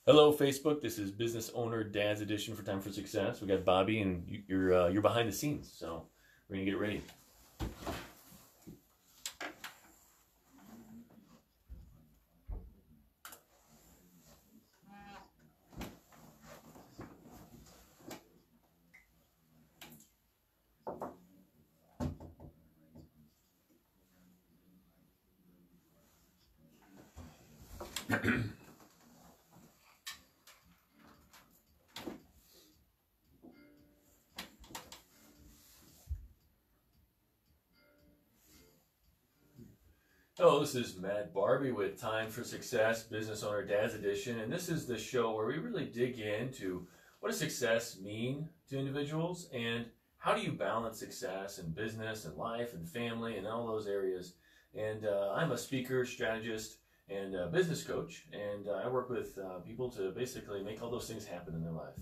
Hello, Facebook. This is Business Owner Dad's Edition for Time for Success. We got Bobby, and you're behind the scenes, so we're gonna get ready. Hello, this is Matt Barbie with Time for Success, Business Owner Dad's Edition, and this is the show where we really dig into what does success mean to individuals and how do you balance success in business and life and family and all those areas. And I'm a speaker, strategist, and business coach, and I work with people to basically make all those things happen in their life.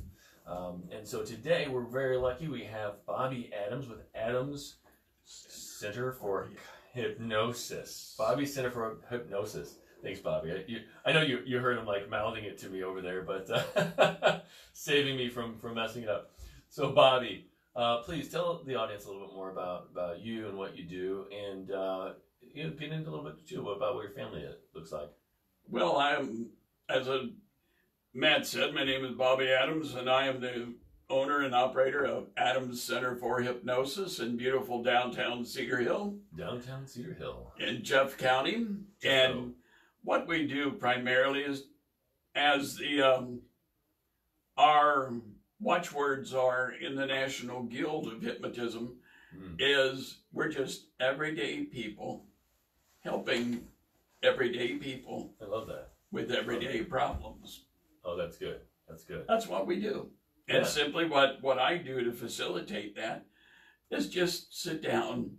And so today we're very lucky. We have Bobby Adams with Adams Center for Hypnosis. Bobby Center for Hypnosis. Thanks, Bobby. I know you heard him like mouthing it to me over there, but saving me from messing it up. So, Bobby, please tell the audience a little bit more about you and what you do, and get into a little bit too about what your family looks like. Well, as Matt said, my name is Bobby Adams, and I am the owner and operator of Adams Center for Hypnosis in beautiful downtown Cedar Hill. Downtown Cedar Hill. In Jeff County. And what we do primarily is, as our watchwords are in the National Guild of Hypnotism, is we're just everyday people helping everyday people. I love that. With everyday problems. Oh, that's good. That's good. That's what we do. And simply what I do to facilitate that is just sit down,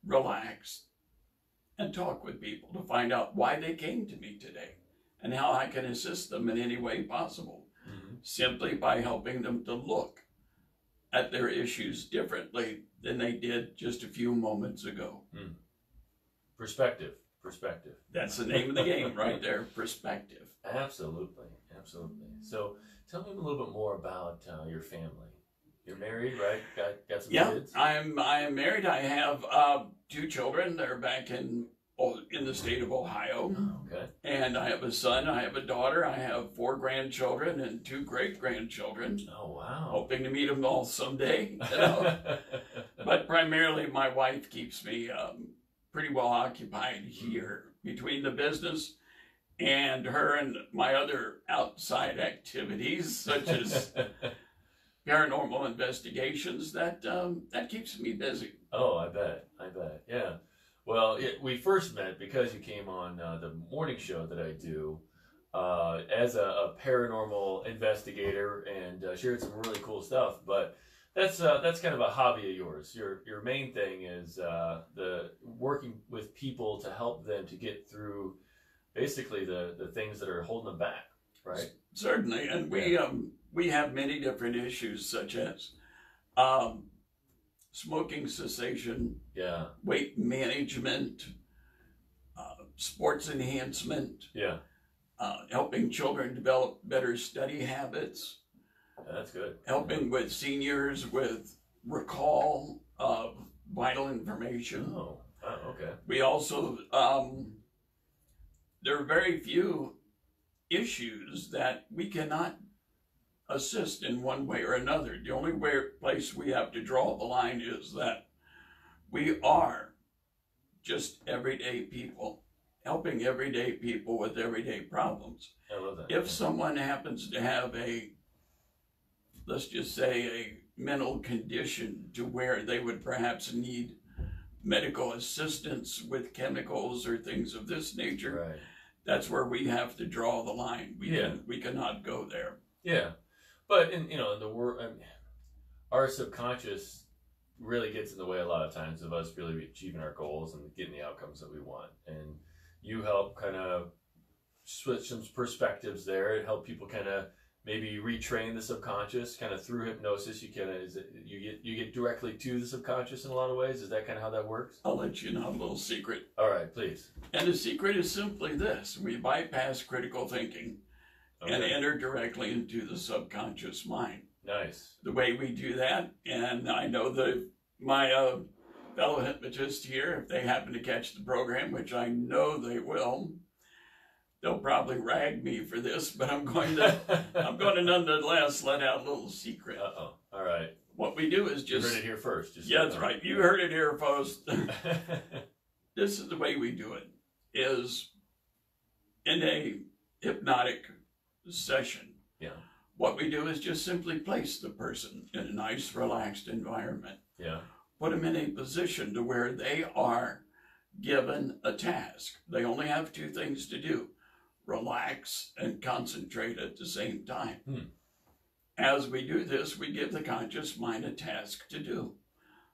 relax, and talk with people to find out why they came to me today and how I can assist them in any way possible. Simply by helping them to look at their issues differently than they did just a few moments ago. Perspective. That's the name of the game right there, perspective. Absolutely. So tell me a little bit more about your family. You're married, right? Got some kids? I am married. I have 2 children. They're back in the state of Ohio. Oh, okay. And I have a son. I have a daughter. I have 4 grandchildren and 2 great-grandchildren. Oh, wow. Hoping to meet them all someday. But primarily my wife keeps me pretty well occupied here between the business and her and my other outside activities, such as paranormal investigations. That keeps me busy. Oh, I bet. Yeah. Well, we first met because you came on the morning show that I do as a paranormal investigator and shared some really cool stuff. But that's kind of a hobby of yours. Your main thing is the working with people to help them to get through basically the things that are holding them back, right? Certainly, and we have many different issues such as smoking cessation, weight management, sports enhancement, helping children develop better study habits. That's good. Helping with seniors with recall of vital information. Oh, okay. We also there are very few issues that we cannot assist in one way or another. The only place we have to draw the line is that we are just everyday people, helping everyday people with everyday problems. I love that. If someone happens to have let's just say a mental condition to where they would perhaps need medical assistance with chemicals or things of this nature, right. That's where we have to draw the line. We cannot go there. Yeah, but in the world, our subconscious really gets in the way a lot of times of us really achieving our goals and getting the outcomes that we want. And you help kind of switch some perspectives there and help people kind of maybe retrain the subconscious kind of through hypnosis. You get directly to the subconscious in a lot of ways. Is that kind of how that works? I'll let you know a little secret. All right, please. And the secret is simply this: we bypass critical thinking and enter directly into the subconscious mind. Nice. The way we do that, and I know that my fellow hypnotists here, if they happen to catch the program, which I know they will, they'll probably rag me for this, but I'm going to nonetheless let out a little secret. Uh-oh. All right. What we do is just... You heard it here first. Yeah, that's right. You heard it here first. This is the way we do it, is in a hypnotic session. Yeah. What we do is just simply place the person in a nice, relaxed environment. Yeah. Put them in a position to where they are given a task. They only have two things to do: relax and concentrate at the same time. As we do this, we give the conscious mind a task to do,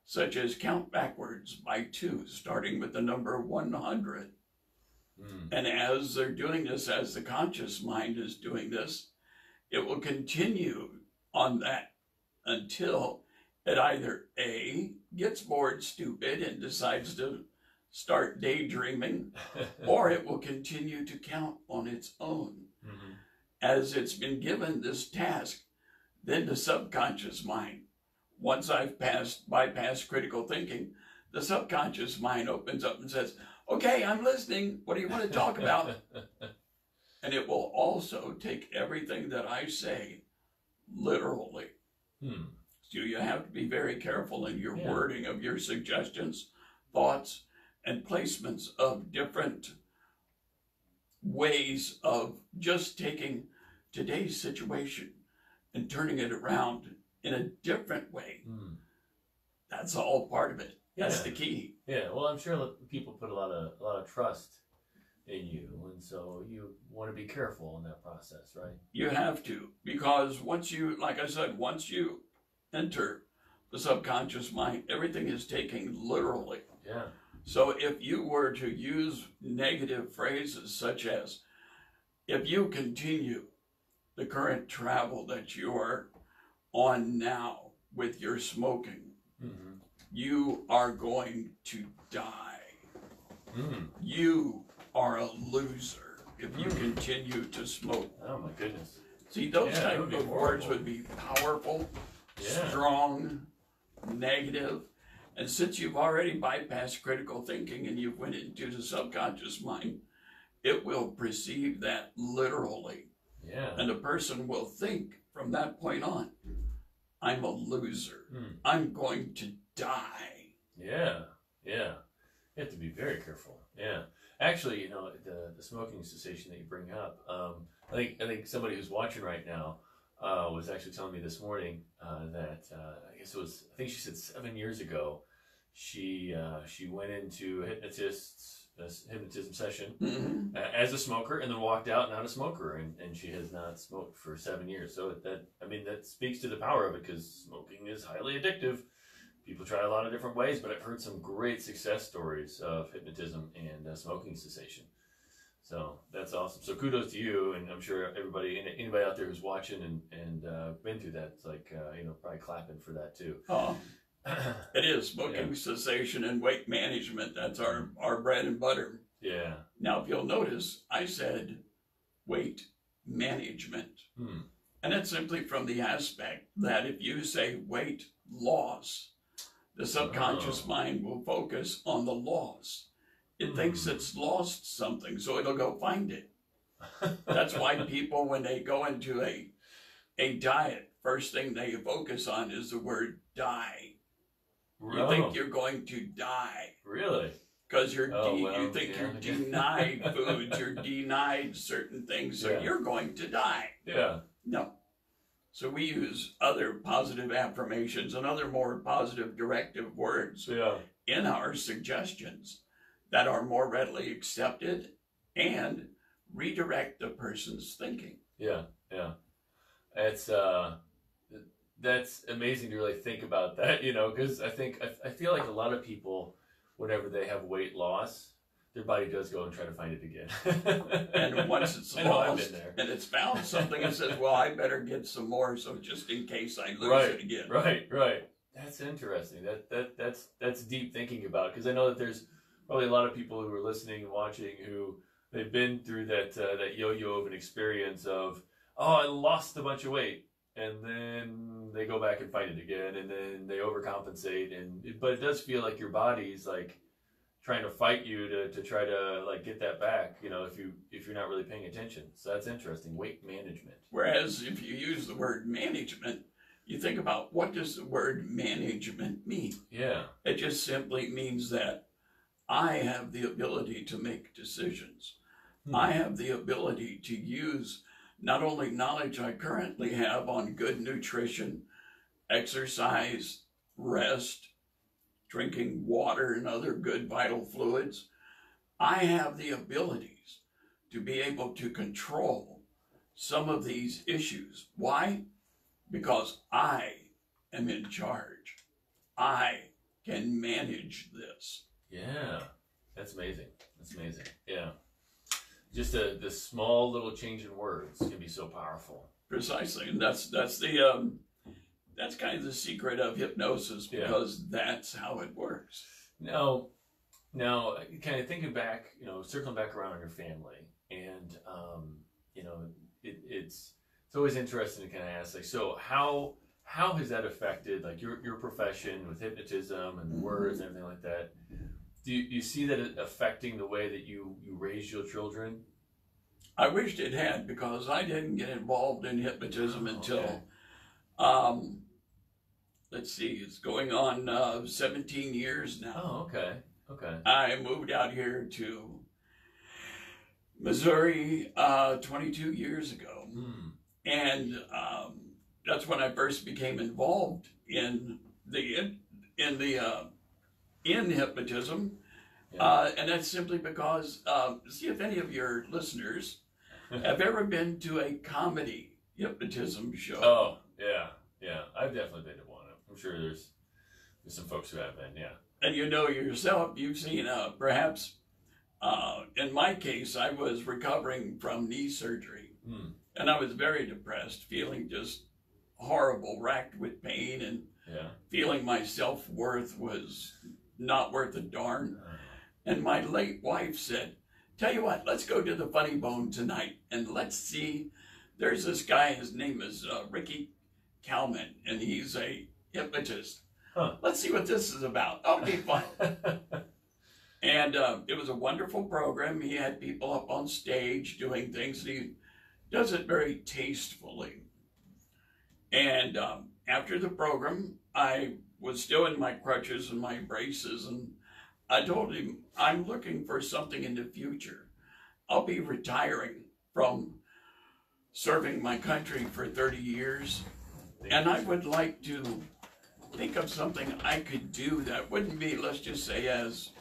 such as count backwards by 2, starting with the number 100. And as they're doing this, as the conscious mind is doing this, it will continue on that until it either A, gets bored stupid and decides to start daydreaming, or it will continue to count on its own. As it's been given this task, then the subconscious mind, once I've bypassed critical thinking, the subconscious mind opens up and says, okay, I'm listening. What do you want to talk about? And it will also take everything that I say literally. So you have to be very careful in your wording of your suggestions, thoughts, and placements of different ways of just taking today's situation and turning it around in a different way. That's all part of it. That's the key. Yeah, well, I'm sure people put a lot of trust in you, and so you want to be careful in that process, right? You have to, because once you, like I said, once you enter the subconscious mind, everything is taken literally. Yeah. So if you were to use negative phrases such as, if you continue the current travel that you are on now with your smoking, you are going to die. You are a loser if you continue to smoke. Oh my goodness. See, those type of words would be powerful, strong, negative. And since you've already bypassed critical thinking and you've went into the subconscious mind, it will perceive that literally. Yeah. And the person will think from that point on, I'm a loser. I'm going to die. Yeah. Yeah. You have to be very careful. Yeah. Actually, you know, the smoking cessation that you bring up, I think somebody who's watching right now was actually telling me this morning that I guess it was, I think she said 7 years ago, she went into a hypnotism session as a smoker, and then walked out not a smoker, and she has not smoked for 7 years. So that speaks to the power of it, because smoking is highly addictive. People try a lot of different ways, but I've heard some great success stories of hypnotism and smoking cessation. So that's awesome. So kudos to you, and I'm sure anybody out there who's watching and been through that, it's like probably clapping for that too. It is smoking cessation and weight management. That's our bread and butter. Yeah. Now, if you'll notice, I said weight management, and it's simply from the aspect that if you say weight loss, the subconscious mind will focus on the loss. It thinks it's lost something, so it'll go find it. That's why people, when they go into a diet, first thing they focus on is the word die. You think you're going to die. Really? Because you think you're denied foods, you're denied certain things, so you're going to die. Yeah. No. So we use other positive affirmations and other more positive directive words in our suggestions that are more readily accepted and redirect the person's thinking. Yeah, yeah. That's amazing to really think about that, because I feel like a lot of people, whenever they have weight loss, their body does go and try to find it again. And once it's lost and it's found something, it says, well, I better get some more, so just in case I lose it again. Right. That's interesting. That's deep thinking about it, because I know that there's probably a lot of people who are listening and watching who they've been through that yo-yo of an experience of, oh, I lost a bunch of weight, and then they go back and fight it again, and then they overcompensate, but it does feel like your body's like trying to fight you to try to like get that back, if you're not really paying attention. So that's interesting. Weight management. Whereas if you use the word management, you think about, what does the word management mean? Yeah. It just simply means that I have the ability to make decisions. I have the ability to use not only knowledge I currently have on good nutrition, exercise, rest, drinking water and other good vital fluids. I have the abilities to be able to control some of these issues. Why? Because I am in charge. I can manage this. Yeah, that's amazing. That's amazing. Yeah. Just the small little change in words can be so powerful. Precisely. And that's kind of the secret of hypnosis, because that's how it works. Now, kind of thinking back, circling back around on your family, and it's always interesting to kind of ask, like, so how has that affected like your profession with hypnotism and the words and everything like that? Do you see that it affecting the way that you raise your children? I wished it had, because I didn't get involved in hypnotism until, let's see, it's going on 17 years now. Oh, okay. Okay. I moved out here to Missouri 22 years ago. And that's when I first became involved in hypnotism. And that's simply because, see if any of your listeners have ever been to a comedy hypnotism show. Oh, yeah. I've definitely been to one. I'm sure there's some folks who have been, yeah. And you know yourself, you've seen perhaps, in my case, I was recovering from knee surgery. And I was very depressed, feeling just horrible, racked with pain, and feeling my self-worth was not worth a darn. And my late wife said, tell you what, let's go to the Funny Bone tonight, and let's see, there's this guy, his name is Ricky Kalman, and he's a hypnotist. Let's see what this is about. That'll be fun. And it was a wonderful program. He had people up on stage doing things, and he does it very tastefully. And after the program, I was still in my crutches and my braces, and I told him, I'm looking for something in the future. I'll be retiring from serving my country for 30 years, and I would like to think of something I could do that wouldn't be, let's just say, as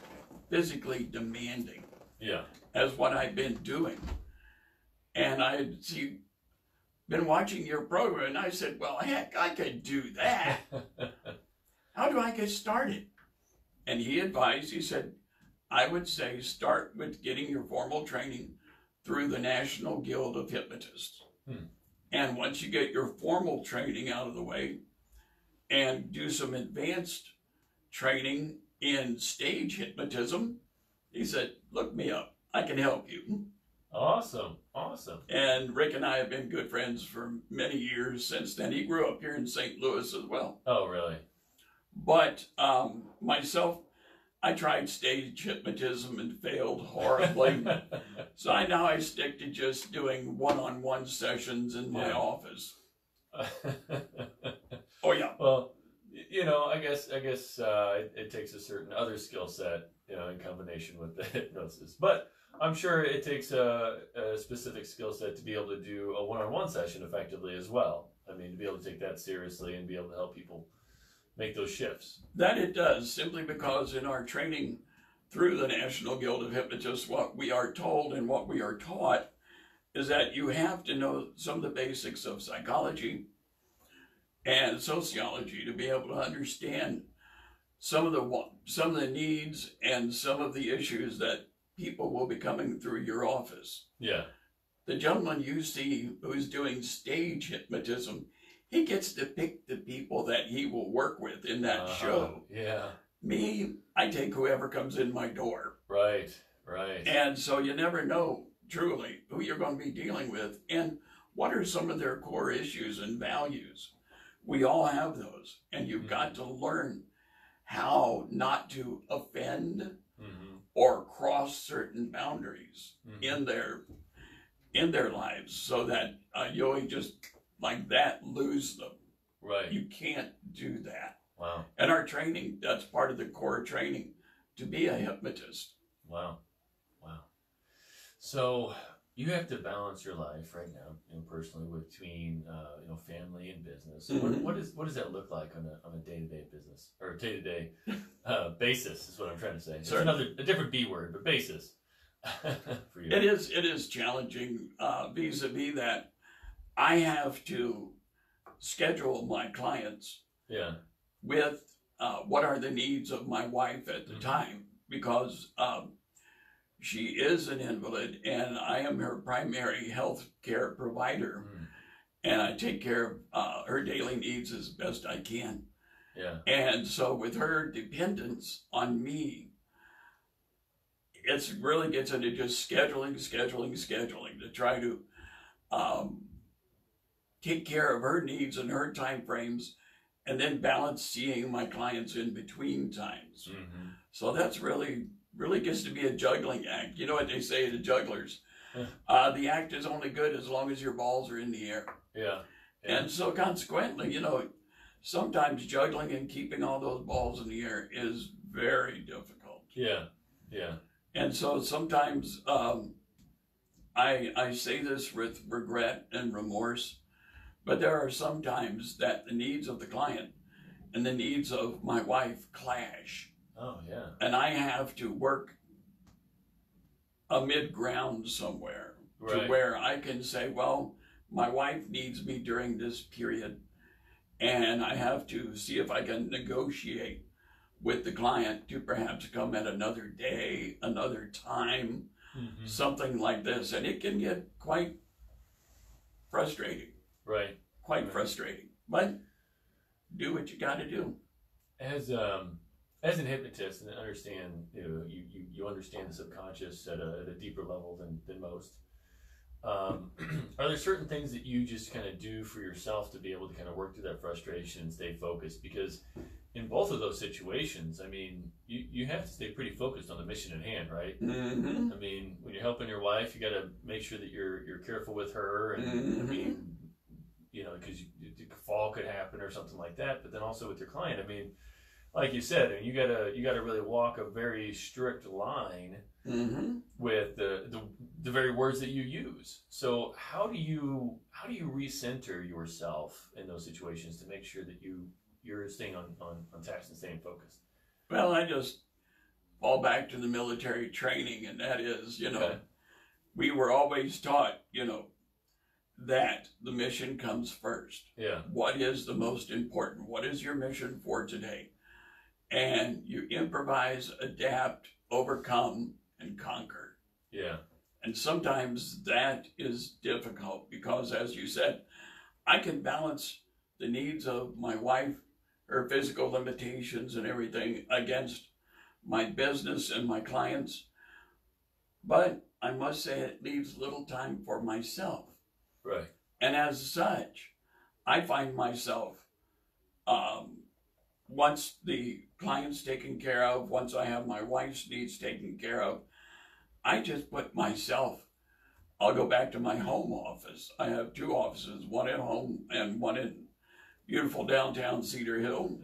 physically demanding as what I've been doing. And I'd been watching your program, and I said, well, heck, I could do that. How do I get started? And he advised, he said, I would say start with getting your formal training through the National Guild of Hypnotists. And once you get your formal training out of the way, and do some advanced training in stage hypnotism, he said, look me up. I can help you. Awesome. And Rick and I have been good friends for many years since then. He grew up here in St. Louis as well. Oh, really? But myself, I tried stage hypnotism and failed horribly. So now I stick to just doing one-on-one sessions in my office. Oh, yeah. Well, I guess it takes a certain other skill set, in combination with the hypnosis. But I'm sure it takes a specific skill set to be able to do a one-on-one session effectively as well. I mean, to be able to take that seriously and be able to help people make those shifts. That it does, simply because in our training through the National Guild of Hypnotists, what we are told and what we are taught is that you have to know some of the basics of psychology and sociology to be able to understand some of the needs and some of the issues that people will be coming through your office. Yeah. The gentleman you see who's doing stage hypnotism, he gets to pick the people that he will work with in that show. Yeah. Me, I take whoever comes in my door. Right. And so you never know truly who you're going to be dealing with. And what are some of their core issues and values? We all have those, and you've got to learn how not to offend or cross certain boundaries in their lives, so that you'll just like that lose them. Right. You can't do that. Wow. And our training, that's part of the core training to be a hypnotist. Wow. Wow. So you have to balance your life right now, personally, between family and business. What does that look like on a day-to-day business or day-to-day basis? Is what I'm trying to say. It's a different B word, but basis for you. It is challenging vis-a-vis that I have to schedule my clients with what are the needs of my wife at the time, because she is an invalid and I am her primary health care provider, and I take care of her daily needs as best I can. Yeah. And so with her dependence on me, it really gets into just scheduling to try to take care of her needs and her time frames, and then balance seeing my clients in between times. So that's really gets to be a juggling act. You know what they say to jugglers? The act is only good as long as your balls are in the air. Yeah. And so consequently, sometimes juggling and keeping all those balls in the air is very difficult. Yeah. Yeah. And so sometimes I say this with regret and remorse, but there are some times that the needs of the client and the needs of my wife clash. Oh, yeah. And I have to work a mid-ground somewhere to where I can say, well, my wife needs me during this period, and I have to see if I can negotiate with the client to perhaps come at another day, another time, something like this. And it can get quite frustrating. Right. Quite frustrating. But do what you got to do. As an hypnotist, and understand, you understand the subconscious at a deeper level than most. Are there certain things that you just kind of do for yourself to be able to kind of work through that frustration and stay focused? Because in both of those situations, I mean, you have to stay pretty focused on the mission at hand, right? I mean, when you're helping your wife, you got to make sure that you're careful with her, and I mean, because a fall could happen or something like that. But then also with your client, I mean, like you said, you gotta really walk a very strict line with the very words that you use. So how do you recenter yourself in those situations to make sure that you're staying on task and staying focused? Well, I just fall back to the military training, and that is, we were always taught, that the mission comes first. Yeah. What is the most important? What is your mission for today? And you improvise, adapt, overcome, and conquer. Yeah. And sometimes that is difficult because, as you said, I can balance the needs of my wife, her physical limitations and everything against my business and my clients. But I must say it leaves little time for myself. Right. And as such, I find myself, once the client's taken care of, once I have my wife's needs taken care of, I just put myself, I'll go back to my home office. I have two offices, one at home and one in beautiful downtown Cedar Hill.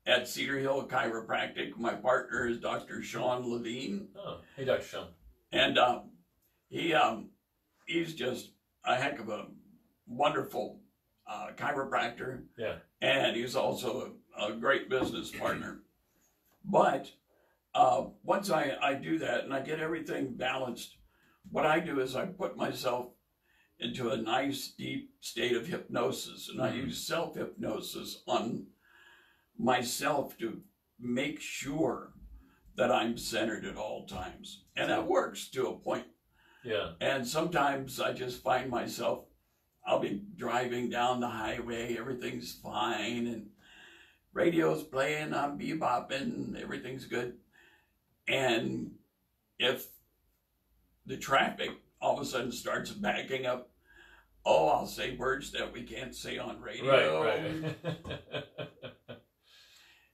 At Cedar Hill Chiropractic, my partner is Dr. Sean Levine. Oh, hey, Dr. Sean. And he's just a heck of a wonderful chiropractor. Yeah. And he's also a great business partner. But once I do that and I get everything balanced, what I do is I put myself into a nice deep state of hypnosis, and I use self-hypnosis on myself to make sure that I'm centered at all times. And that works to a point. Yeah. And sometimes I just find myself, I'll be driving down the highway, everything's fine, and radio's playing, I'm bebopping, everything's good. And if the traffic all of a sudden starts backing up, Oh, I'll say words that we can't say on radio. Right.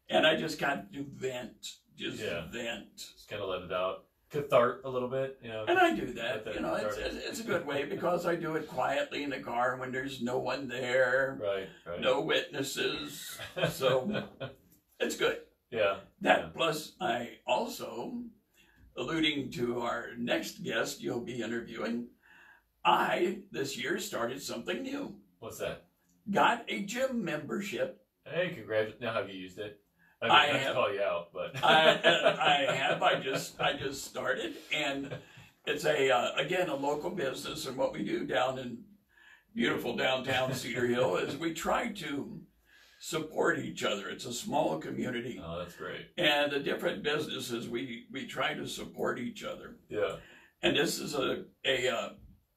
And I just got to vent. Just vent. Just kind of let it out. Cathart a little bit, you know. And I do that. You know, it's a good way because I do it quietly in the car when there's no one there. Right. No witnesses. So it's good. Yeah. Plus I also, alluding to our next guest you'll be interviewing, I, this year, started something new. What's that? Got a gym membership. Hey, congratulations. Now, have you used it? I have have to call you out, but I have. I just started, and it's again a local business. And what we do down in beautiful downtown Cedar Hill is we try to support each other. It's a small community. Oh, that's great. And the different businesses we try to support each other. Yeah. And this is a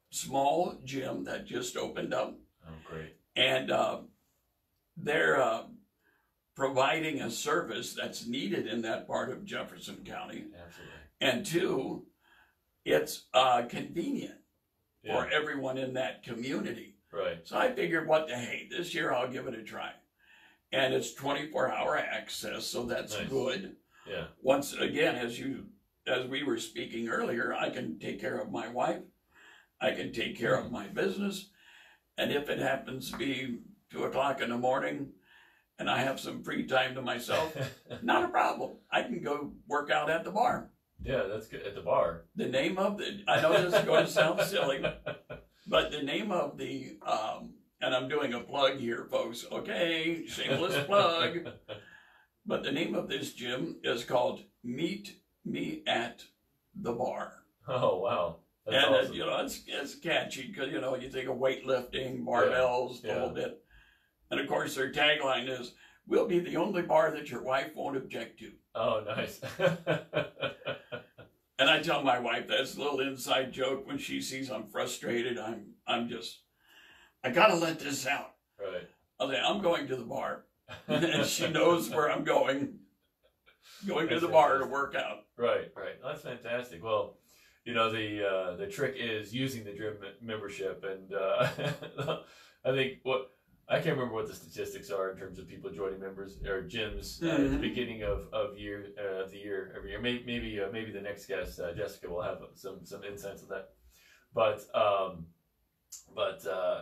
small gym that just opened up. Oh, great. And they're providing a service that's needed in that part of Jefferson County. Absolutely. And two, it's convenient for everyone in that community. Right. So I figured, what the hey, this year I'll give it a try. And it's 24-hour access, so that's good. Yeah. Once again, as we were speaking earlier, I can take care of my wife. I can take care of my business. And if it happens to be 2 o'clock in the morning and I have some free time to myself, not a problem. I can go work out at the bar. Yeah, that's good. At the bar. The name of the, I know this is going to sound silly, but the name of the, and I'm doing a plug here, folks. Okay, shameless plug. But the name of this gym is called Meet Me at the Bar. Oh, wow. That's and awesome. You know, it's catchy because, you know, you think of weightlifting, barbells, the whole bit. And of course, their tagline is, "We'll be the only bar that your wife won't object to." Oh, nice. And I tell my wife that's a little inside joke when she sees I'm frustrated. I gotta let this out. Right. I'll say, I'm going to the bar. And she knows where I'm going. Going to the bar to work out. Right. That's fantastic. Well, you know, the trick is using the gym membership, and I think I can't remember what the statistics are in terms of people joining members or gyms at the beginning of the year every year. Maybe the next guest, Jessica, will have some insights on that. But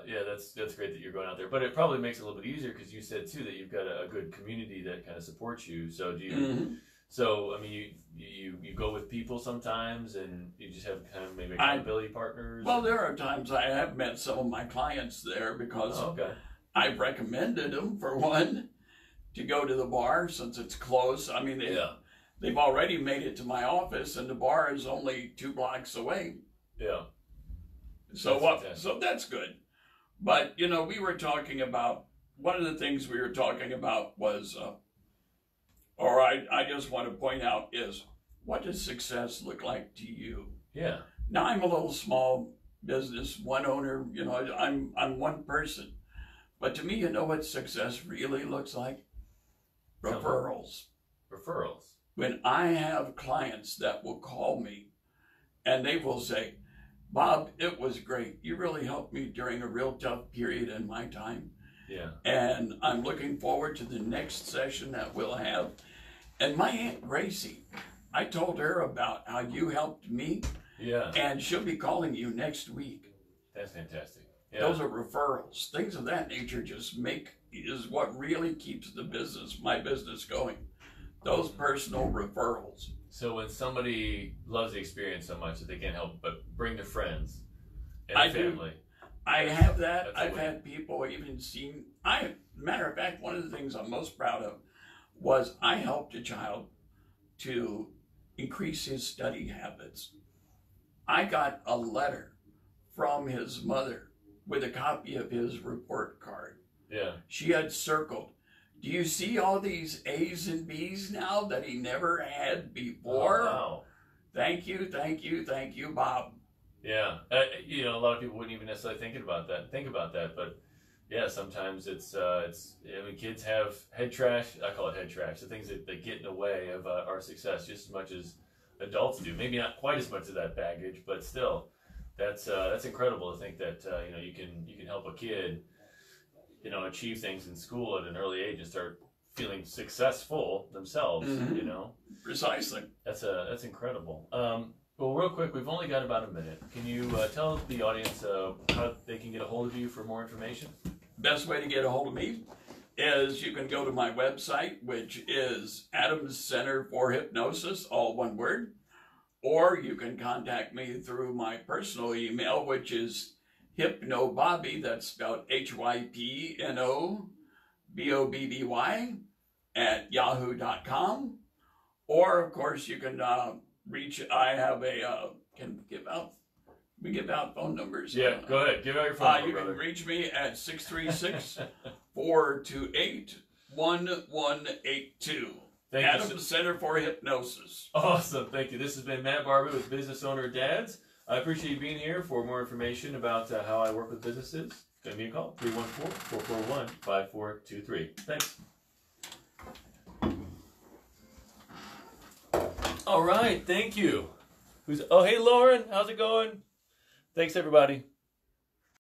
yeah, that's great that you're going out there. But it probably makes it a little bit easier because you said too that you've got a good community that kind of supports you. So do you? So I mean, you go with people sometimes, and you just have kind of maybe accountability partners. Well, there are times I have met some of my clients there because I've recommended them, for one, to go to the bar since it's close. I mean, they've already made it to my office, and the bar is only 2 blocks away. Yeah. So so that's good. But, you know, we were talking about, one of the things we were talking about was, or I just want to point out is, what does success look like to you? Yeah. Now, I'm a little small business, one owner, you know, I'm one person. But to me, you know what success really looks like? Referrals. Referrals. When I have clients that will call me and they will say, "Bob, it was great. You really helped me during a real tough period in my time. Yeah. And I'm looking forward to the next session that we'll have." And my Aunt Gracie, I told her about how you helped me. Yeah. And she'll be calling you next week. That's fantastic. Yeah. Those are referrals. Things of that nature is what really keeps my business going. Those personal referrals. So when somebody loves the experience so much that they can't help but bring their friends and family. I have that. I've had people even seen. Matter of fact, one of the things I'm most proud of was I helped a child to increase his study habits. I got a letter from his mother with a copy of his report card. Yeah. She had circled, "Do you see all these A's and B's now that he never had before?" Oh, wow. Thank you, Bob. Yeah. You know, a lot of people wouldn't even necessarily think about that, but yeah, sometimes it's I mean, kids have head trash. I call it head trash. The things that get in the way of our success just as much as adults do. Maybe not quite as much of that baggage, but still. That's incredible to think that you know, you can help a kid, you know, achieve things in school at an early age and start feeling successful themselves. You know, precisely. That's incredible. Well, real quick, we've only got about a minute. Can you tell the audience how they can get a hold of you for more information? Best way to get a hold of me is you can go to my website, which is Adams Center for Hypnosis, all one word, or you can contact me through my personal email, which is hypnobobby, that's spelled HYPNOBOBBY @yahoo.com. Or, of course, you can I have we give out phone numbers. Yeah, go ahead. Give out your phone number, You brother. can reach me at 636-428-1182. Thank Adams you. Center for Hypnosis. Awesome. Thank you. This has been Matt Barbie with Business Owner Dads. I appreciate you being here. For more information about how I work with businesses, give me a call, 314-441-5423. Thanks. All right. Thank you. Oh, hey, Lauren. How's it going? Thanks, everybody.